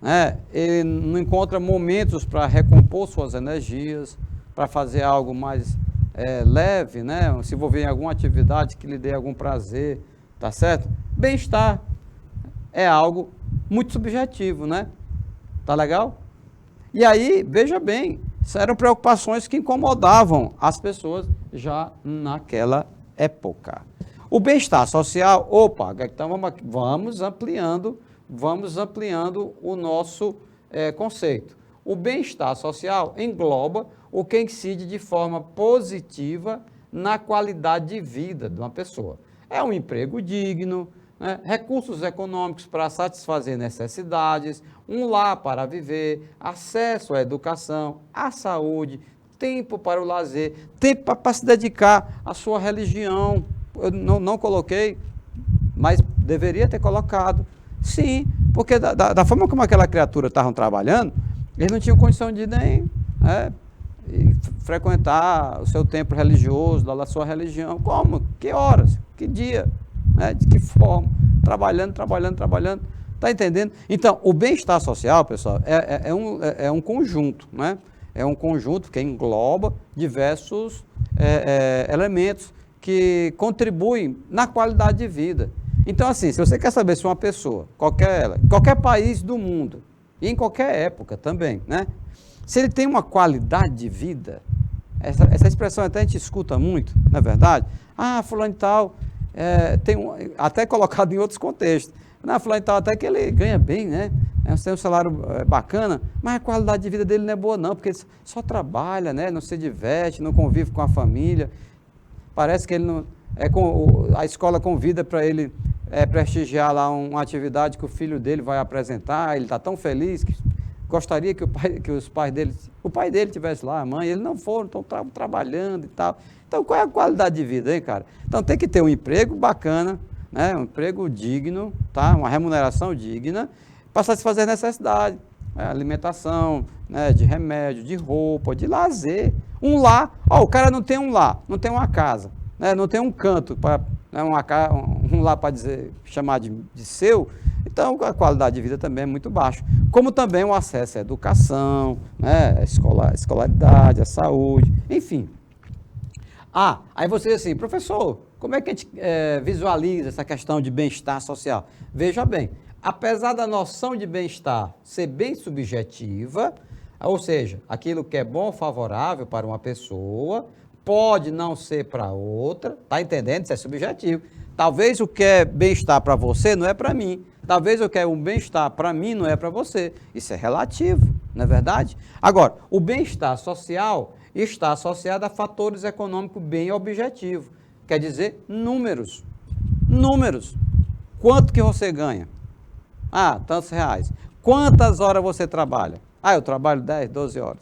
né, ele não encontra momentos para recompor suas energias, para fazer algo mais leve, né, se envolver em alguma atividade que lhe dê algum prazer, tá certo? Bem-estar é algo muito subjetivo, né? Tá legal? E aí, veja bem, isso eram preocupações que incomodavam as pessoas já naquela época. O bem-estar social, opa, então vamos ampliando o nosso conceito. O bem-estar social engloba o que incide de forma positiva na qualidade de vida de uma pessoa. É um emprego digno, né? Recursos econômicos para satisfazer necessidades, um lar para viver, acesso à educação, à saúde, tempo para o lazer, tempo para se dedicar à sua religião. Eu não coloquei, mas deveria ter colocado. Sim, porque da forma como aquela criatura estavam trabalhando, eles não tinham condição de nem frequentar o seu templo religioso, da sua religião. Como? Que horas? Que dia? De que forma? Trabalhando. Está entendendo? Então, o bem-estar social, pessoal, é um conjunto, né? É um conjunto que engloba diversos elementos que contribuem na qualidade de vida. Então, assim, se você quer saber se uma pessoa, qualquer país do mundo, e em qualquer época também, né? Se ele tem uma qualidade de vida, essa expressão até a gente escuta muito, não é verdade? Ah, fulano e tal, até colocado em outros contextos. Não, fulano e tal, até que ele ganha bem, né? Tem um salário bacana, mas a qualidade de vida dele não é boa não, porque ele só trabalha, né? Não se diverte, não convive com a família. Parece que ele não... a escola convida para ele prestigiar lá uma atividade que o filho dele vai apresentar, ele está tão feliz que gostaria que o pai dele tivesse lá, a mãe, eles não foram, estão trabalhando e tal. Então, qual é a qualidade de vida, hein, cara? Então, tem que ter um emprego bacana, né? Um emprego digno, tá? Uma remuneração digna, para satisfazer necessidade, alimentação, né? De remédio, de roupa, de lazer. Um lar, o cara não tem um lar, não tem uma casa, né? Não tem um canto, um lar para chamar de seu. Então, a qualidade de vida também é muito baixa. Como também o acesso à educação, né? A escolaridade, a saúde, enfim. Aí você diz assim, professor, como é que a gente visualiza essa questão de bem-estar social? Veja bem, apesar da noção de bem-estar ser bem subjetiva, ou seja, aquilo que é bom, favorável para uma pessoa, pode não ser para outra, tá entendendo? Isso é subjetivo. Talvez o que é bem-estar para você não é para mim. Talvez o que é um bem-estar para mim não é para você. Isso é relativo, não é verdade? Agora, o bem-estar social está associado a fatores econômicos bem objetivos. Quer dizer, números. Números. Quanto que você ganha? Tantos reais. Quantas horas você trabalha? Eu trabalho 10, 12 horas.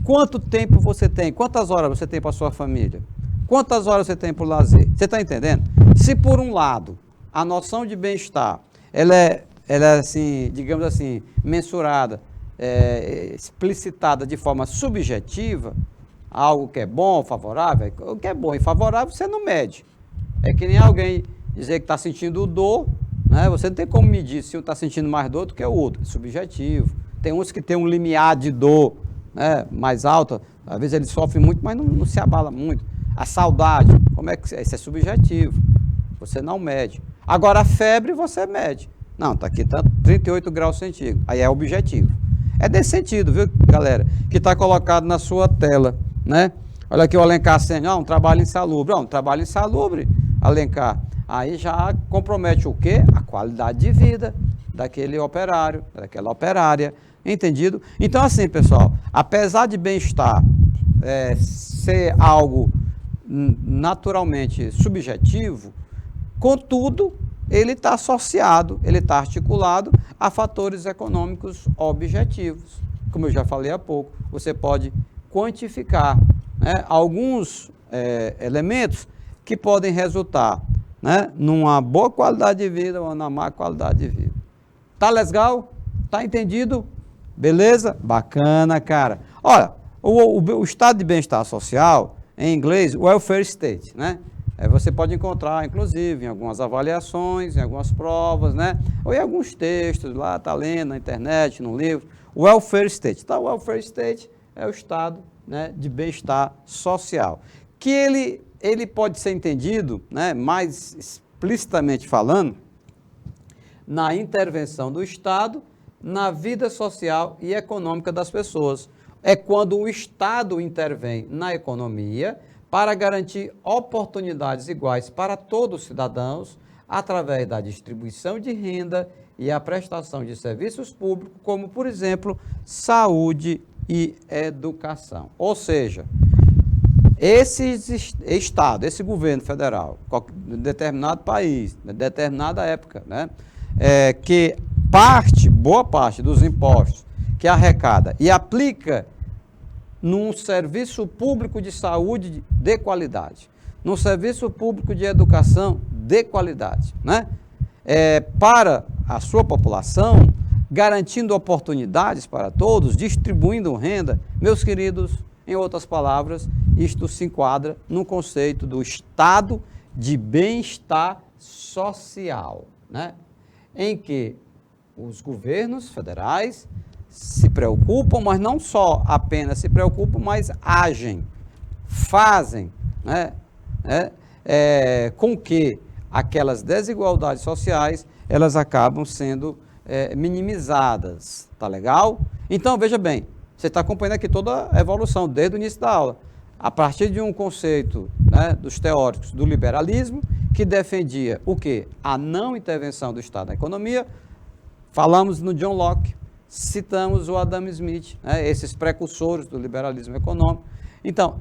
Quanto tempo você tem? Quantas horas você tem para a sua família? Quantas horas você tem para o lazer? Você está entendendo? Se por um lado, a noção de bem-estar, ela é assim, digamos assim, mensurada, explicitada de forma subjetiva, algo que é bom, favorável, o que é bom e favorável você não mede. É que nem alguém dizer que está sentindo dor, né? Você não tem como medir se um está sentindo mais dor do que o outro, é subjetivo. Tem uns que tem um limiar de dor, né, mais alto, às vezes ele sofre muito, mas não se abala muito. A saudade, como é que isso é subjetivo? Você não mede. Agora a febre você mede. Não, tá aqui, tá 38 graus centígrados. Aí é objetivo. É desse sentido, viu, galera? Que está colocado na sua tela, né? Olha aqui o Alencar Sênior, um trabalho insalubre. Um trabalho insalubre, Alencar. Aí já compromete o quê? A qualidade de vida daquele operário, daquela operária. Entendido? Então, assim, pessoal, apesar de bem-estar ser algo naturalmente subjetivo, contudo, ele está associado, ele está articulado a fatores econômicos objetivos. Como eu já falei há pouco, você pode quantificar, né, alguns elementos que podem resultar, né, numa boa qualidade de vida ou na má qualidade de vida. Tá legal? Tá entendido? Beleza? Bacana, cara. Olha, o estado de bem-estar social, em inglês, welfare state, né? Você pode encontrar, inclusive, em algumas avaliações, em algumas provas, né? Ou em alguns textos lá, tá lendo na internet, no livro. Welfare state. Tá, o welfare state é o estado, né, de bem-estar social. Que ele pode ser entendido, né, mais explicitamente falando, na intervenção do Estado na vida social e econômica das pessoas. É quando o Estado intervém na economia para garantir oportunidades iguais para todos os cidadãos através da distribuição de renda e a prestação de serviços públicos, como, por exemplo, saúde e educação. Ou seja, esse Estado, esse governo federal, de determinado país, de determinada época, né, que boa parte dos impostos que arrecada e aplica num serviço público de saúde de qualidade, num serviço público de educação de qualidade, né, para a sua população, garantindo oportunidades para todos, distribuindo renda, meus queridos, em outras palavras, isto se enquadra no conceito do estado de bem-estar social, né, em que os governos federais se preocupam, mas não só apenas se preocupam, mas agem, fazem, né, com que aquelas desigualdades sociais, elas acabam sendo minimizadas, tá legal? Então, veja bem, você está acompanhando aqui toda a evolução, desde o início da aula, a partir de um conceito, né, dos teóricos do liberalismo, que defendia o quê? A não intervenção do Estado na economia. Falamos no John Locke, citamos o Adam Smith, né, esses precursores do liberalismo econômico. Então,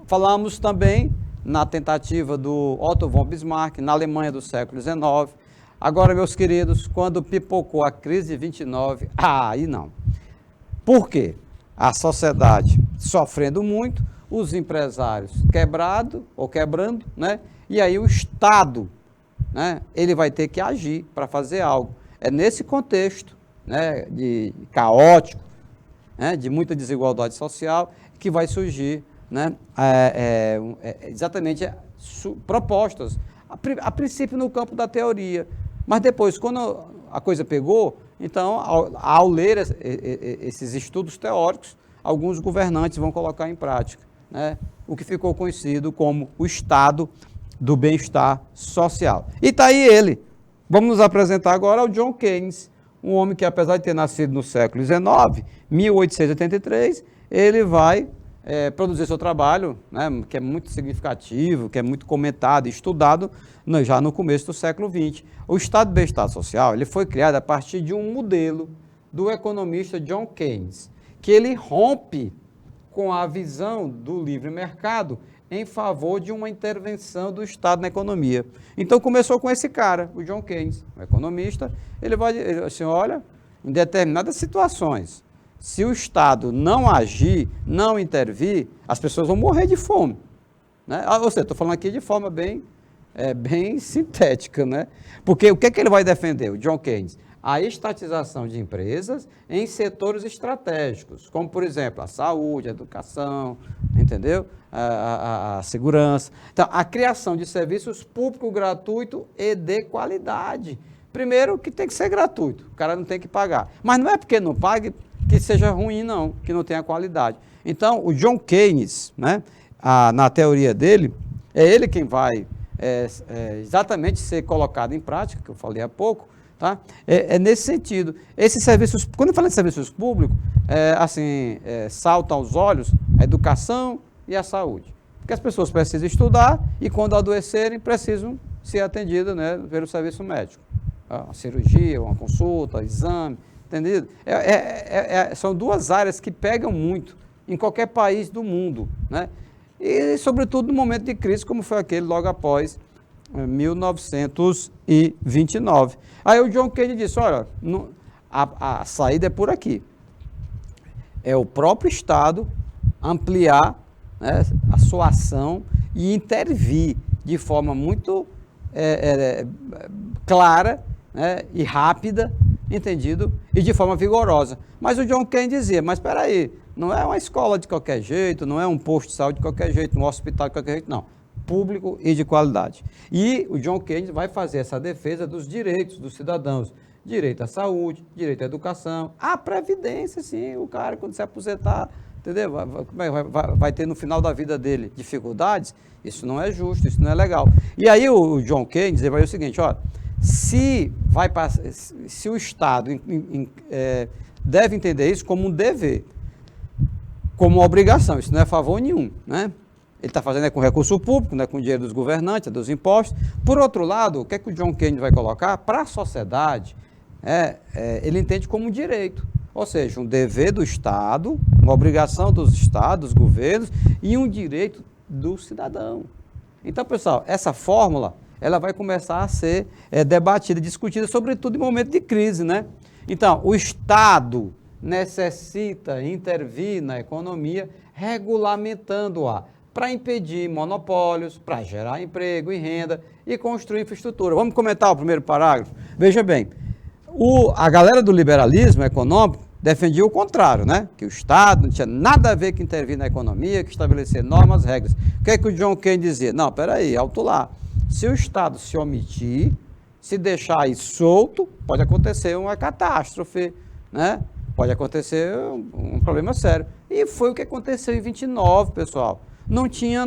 falamos também na tentativa do Otto von Bismarck, na Alemanha do século XIX. Agora, meus queridos, quando pipocou a crise de 29, aí não. Por quê? A sociedade sofrendo muito, os empresários quebrando, né? E aí o Estado, né, ele vai ter que agir para fazer algo. É nesse contexto, né, de caótico, né, de muita desigualdade social, que vai surgir, né, exatamente propostas, a princípio no campo da teoria, mas depois, quando a coisa pegou, então, ao ler esses estudos teóricos, alguns governantes vão colocar em prática, né, o que ficou conhecido como o estado do bem-estar social. E está aí ele. Vamos nos apresentar agora ao John Keynes, um homem que, apesar de ter nascido no século XIX, 1883, ele vai produzir seu trabalho, né, que é muito significativo, que é muito comentado e estudado já no começo do século XX. O estado de bem-estar social ele foi criado a partir de um modelo do economista John Keynes, que ele rompe com a visão do livre mercado em favor de uma intervenção do Estado na economia. Então começou com esse cara, o John Keynes, um economista, ele assim, olha, em determinadas situações, se o Estado não agir, não intervir, as pessoas vão morrer de fome, né? Ou seja, estou falando aqui de forma bem sintética, né? Porque o que ele vai defender, o John Keynes? A estatização de empresas em setores estratégicos, como, por exemplo, a saúde, a educação, entendeu? A segurança. Então, a criação de serviços públicos gratuitos e de qualidade. Primeiro, que tem que ser gratuito, o cara não tem que pagar. Mas não é porque não pague que seja ruim, não, que não tenha qualidade. Então, o John Keynes, né, na teoria dele, é ele quem vai exatamente ser colocado em prática, que eu falei há pouco, tá? Nesse sentido. Esses serviços, quando eu falo de serviços públicos, saltam aos olhos a educação e a saúde. Porque as pessoas precisam estudar e, quando adoecerem, precisam ser atendidas, né, pelo serviço médico. Uma cirurgia, uma consulta, exame, entendido? São duas áreas que pegam muito em qualquer país do mundo, né? E, sobretudo, no momento de crise, como foi aquele logo após 1929. Aí o John Keynes disse, olha, a saída é por aqui. É o próprio Estado ampliar, né, a sua ação e intervir, de forma muito clara, né, e rápida, entendido? E de forma vigorosa. Mas o John Keynes dizia, mas espera aí, não é uma escola de qualquer jeito, não é um posto de saúde de qualquer jeito, um hospital de qualquer jeito, não. Público e de qualidade. E o John Keynes vai fazer essa defesa dos direitos dos cidadãos. Direito à saúde, direito à educação, à previdência, sim. O cara, quando se aposentar, entendeu? Vai ter no final da vida dele dificuldades. Isso não é justo, isso não é legal. E aí o John Keynes vai dizer o seguinte, ó, se o Estado deve entender isso como um dever, como uma obrigação, isso não é favor nenhum, né? Ele está fazendo com recurso público, né, com o dinheiro dos governantes, dos impostos. Por outro lado, o que é que o John Keynes vai colocar? Para a sociedade, ele entende como um direito, ou seja, um dever do Estado, uma obrigação dos Estados, dos governos e um direito do cidadão. Então, pessoal, essa fórmula ela vai começar a ser debatida, discutida, sobretudo em momento de crise, né? Então, o Estado necessita intervir na economia regulamentando-a para impedir monopólios, para gerar emprego e renda e construir infraestrutura. Vamos comentar o primeiro parágrafo? Veja bem, a galera do liberalismo econômico defendia o contrário, né? Que o Estado não tinha nada a ver com intervir na economia, que estabelecer normas, regras. O que é que o John Keynes dizia? Não, peraí, alto lá. Se o Estado se omitir, se deixar aí solto, pode acontecer uma catástrofe, né? Pode acontecer um problema sério. E foi o que aconteceu em 29, pessoal. Não tinha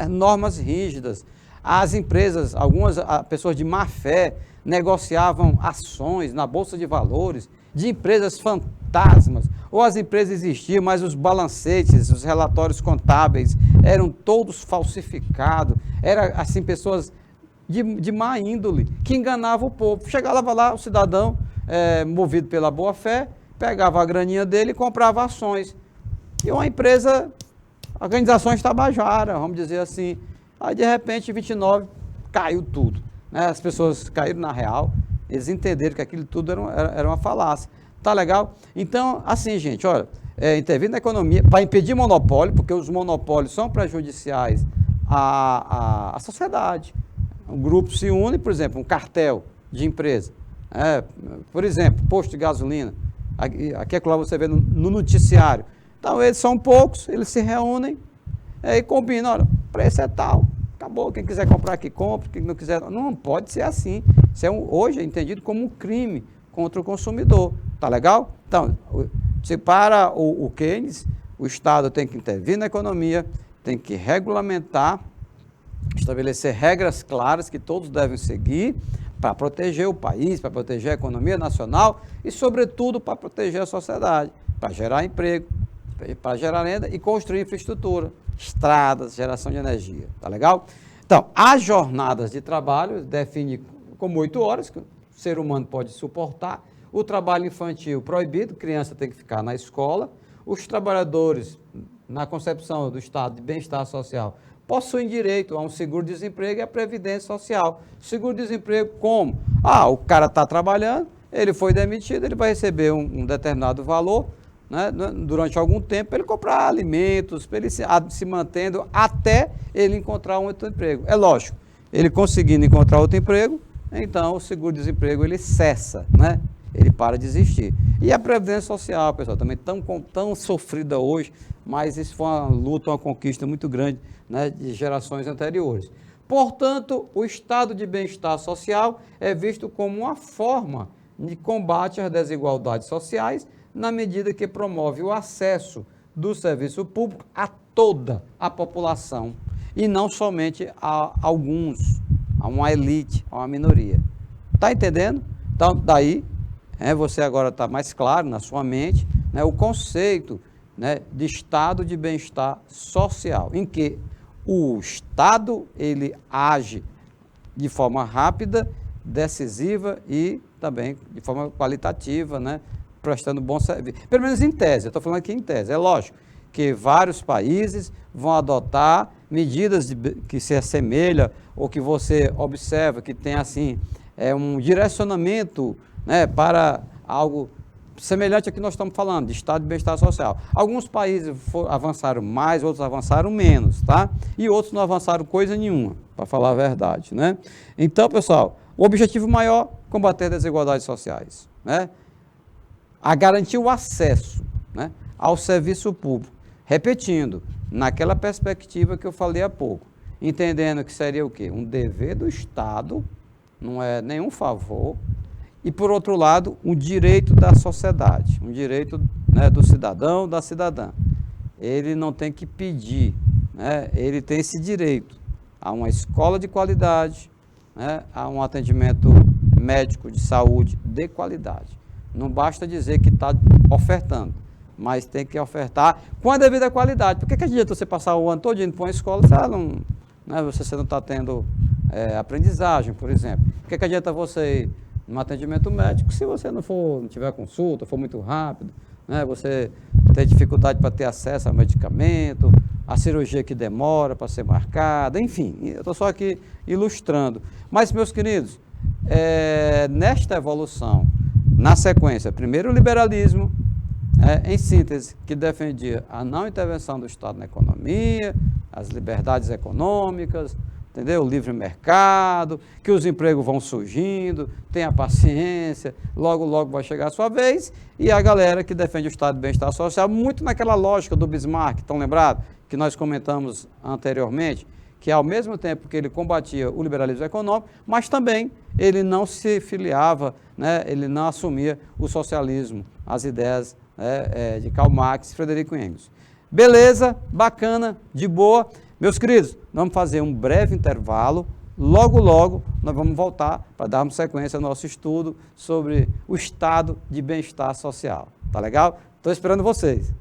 normas rígidas. As empresas, algumas pessoas de má fé, negociavam ações na Bolsa de Valores de empresas fantasmas. Ou as empresas existiam, mas os balancetes, os relatórios contábeis eram todos falsificados. Eram, assim, pessoas de má índole que enganavam o povo. Chegava lá o cidadão, movido pela boa fé, pegava a graninha dele e comprava ações. E uma empresa, organizações Tabajara, vamos dizer assim. Aí, de repente, em 29, caiu tudo, né? As pessoas caíram na real, eles entenderam que aquilo tudo era uma falácia. Tá legal? Então, assim, gente, olha, intervir na economia para impedir monopólio, porque os monopólios são prejudiciais à sociedade. Um grupo se une, por exemplo, um cartel de empresa. Por exemplo, posto de gasolina. Aqui é claro, você vê no noticiário. Então, eles são poucos, eles se reúnem e combinam, olha, o preço é tal, acabou, quem quiser comprar aqui, compra, quem não quiser, não pode ser assim. Isso hoje é entendido como um crime contra o consumidor, tá legal? Então, se para o Keynes, o Estado tem que intervir na economia, tem que regulamentar, estabelecer regras claras que todos devem seguir para proteger o país, para proteger a economia nacional e, sobretudo, para proteger a sociedade, para gerar emprego, para gerar renda e construir infraestrutura, estradas, geração de energia, tá legal? Então, as jornadas de trabalho definem como 8 horas, que o ser humano pode suportar, o trabalho infantil proibido, criança tem que ficar na escola, os trabalhadores, na concepção do estado de bem-estar social, possuem direito a um seguro-desemprego e a previdência social. Seguro-desemprego como? O cara está trabalhando, ele foi demitido, ele vai receber um determinado valor, né, durante algum tempo, para ele comprar alimentos, para ele se mantendo até ele encontrar um outro emprego. É lógico, ele conseguindo encontrar outro emprego, então o seguro-desemprego ele cessa, né? Ele para de existir. E a previdência social, pessoal, também tão sofrida hoje, mas isso foi uma luta, uma conquista muito grande, né, de gerações anteriores. Portanto, o estado de bem-estar social é visto como uma forma de combate às desigualdades sociais, na medida que promove o acesso do serviço público a toda a população, e não somente a alguns, a uma elite, a uma minoria. Está entendendo? Então, daí, você agora está mais claro na sua mente, né, o conceito, né, de estado de bem-estar social, em que o Estado ele age de forma rápida, decisiva e também de forma qualitativa, né, prestando bom serviço. Pelo menos em tese, eu estou falando aqui em tese. É lógico que vários países vão adotar medidas que se assemelham ou que você observa que tem assim um direcionamento, né, para algo semelhante ao que nós estamos falando, de estado de bem-estar social. Alguns países avançaram mais, outros avançaram menos, tá? E outros não avançaram coisa nenhuma, para falar a verdade, né? Então, pessoal, o objetivo maior, combater desigualdades sociais, né? A garantir o acesso, né, ao serviço público. Repetindo, naquela perspectiva que eu falei há pouco, entendendo que seria o quê? Um dever do Estado, não é nenhum favor, e, por outro lado, um direito da sociedade, um direito, né, do cidadão, da cidadã. Ele não tem que pedir, né, ele tem esse direito a uma escola de qualidade, né, a um atendimento médico de saúde de qualidade. Não basta dizer que está ofertando, mas tem que ofertar com a devida qualidade. Por que adianta você passar o ano todo indo para uma escola se você não está tendo aprendizagem, por exemplo? Por que adianta você ir no atendimento médico se você não tiver consulta, for muito rápido, né? Você tem dificuldade para ter acesso ao medicamento, a cirurgia que demora para ser marcada, enfim, eu estou só aqui ilustrando. Mas, meus queridos, nesta evolução, na sequência, primeiro o liberalismo, em síntese, que defendia a não intervenção do Estado na economia, as liberdades econômicas, entendeu? O livre mercado, que os empregos vão surgindo, tenha paciência, logo, logo vai chegar a sua vez, e a galera que defende o Estado de bem-estar social, muito naquela lógica do Bismarck, estão lembrados? Que nós comentamos anteriormente, que ao mesmo tempo que ele combatia o liberalismo econômico, mas também ele não se filiava, né, ele não assumia o socialismo, as ideias de Karl Marx e Frederico Engels. Beleza, bacana, de boa. Meus queridos, vamos fazer um breve intervalo, logo, logo nós vamos voltar para darmos sequência ao nosso estudo sobre o estado de bem-estar social. Tá legal? Estou esperando vocês.